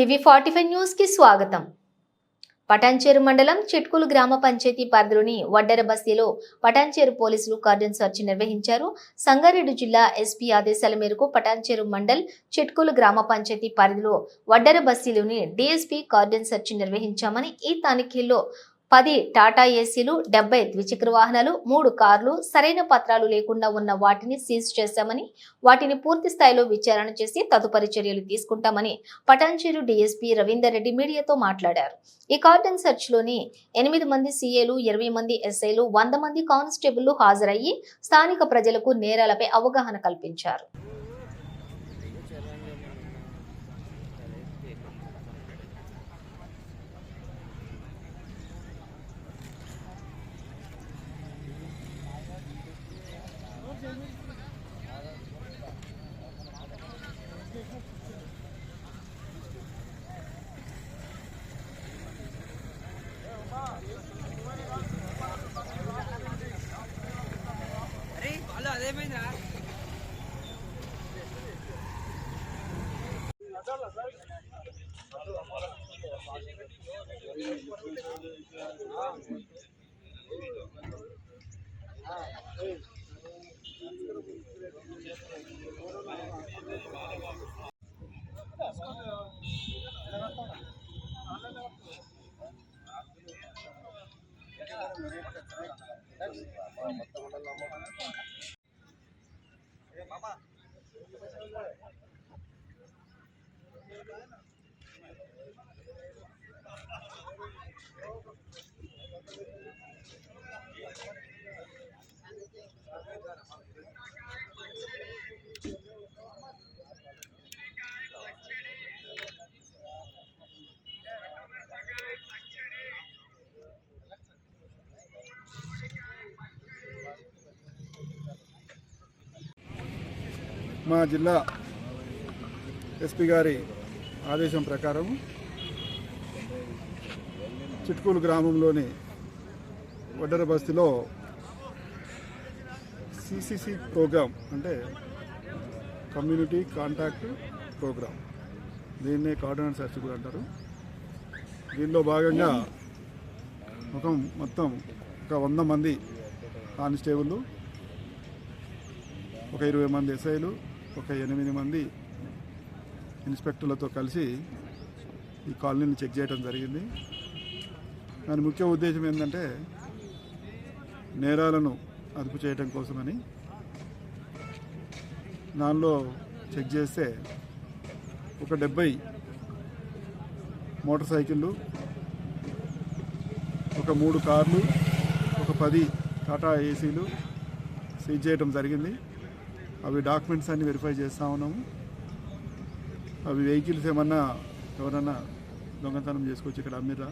టీవీ45 news కి స్వాగతం. పటాన్చేరు మండలం చిట్కులు గ్రామ పంచాయతీ పరిధిలోని వడ్డెర బస్తీలో పటాన్చేరు పోలీసులు కార్డన్ సెర్చ్ నిర్వహించారు. సంగారెడ్డి జిల్లా ఎస్పీ ఆదేశాల మేరకు పటాన్చేరు మండల్ చిట్కులు గ్రామ పంచాయతీ పరిధిలో వడ్డెర బస్తీలోని డీఎస్పీ కార్డన్ సెర్చ్ నిర్వహించామని, ఈ తనిఖీల్లో 10 టాటా ఏసీలు, 70 ద్విచక్ర వాహనాలు, 3 కార్లు సరైన పత్రాలు లేకుండా ఉన్న వాటిని సీజ్ చేశామని, వాటిని పూర్తి స్థాయిలో విచారణ చేసి తదుపరి చర్యలు తీసుకుంటామని పటాన్చేరు డీఎస్పీ రవీందర్ రెడ్డి మీడియాతో మాట్లాడారు. ఈ కార్డన్ సెర్చ్ లోని 8 మంది సీఏలు, 20 మంది ఎస్ఐలు, 100 మంది కానిస్టేబుళ్లు హాజరయ్యి స్థానిక ప్రజలకు నేరాలపై అవగాహన కల్పించారు. మా జిల్లా ఎస్పీ గారి ఆదేశం ప్రకారం చిట్కూలు గ్రామంలోని వడ్డెర బస్తీలో సిసిసి ప్రోగ్రాం, అంటే కమ్యూనిటీ కాంటాక్ట్ ప్రోగ్రాం, దీన్నే కార్డన్ సెర్చ్ కూడా అంటారు. దీనిలో భాగంగా మొత్తం ఒక 100 మంది కానిస్టేబుళ్ళు, ఒక 20 మంది ఎస్ఐలు, ఒక 8 మంది ఇన్స్పెక్టర్లతో కలిసి ఈ కాలనీని చెక్ చేయడం జరిగింది. దాని ముఖ్య ఉద్దేశం ఏంటంటే నేరాలను అదుపు చేయడం కోసమని. దానిలో చెక్ చేస్తే ఒక 70 మోటార్ సైకిళ్ళు, ఒక 3 కార్లు, ఒక 10 టాటా ఏసీలు సీజ్ చేయడం జరిగింది. అవి డాక్యుమెంట్స్ అన్ని వెరిఫై చేస్తూ ఉన్నాము. అవి వెహికల్స్ ఏమన్నా ఎవరన్నా దొంగతనం చేసుకొచ్చి ఇక్కడ అమ్మిరా,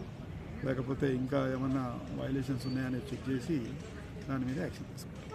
లేకపోతే ఇంకా ఏమన్నా వైలేషన్స్ ఉన్నాయని చెక్ చేసి దాని మీద యాక్షన్ తీసుకుంటాం.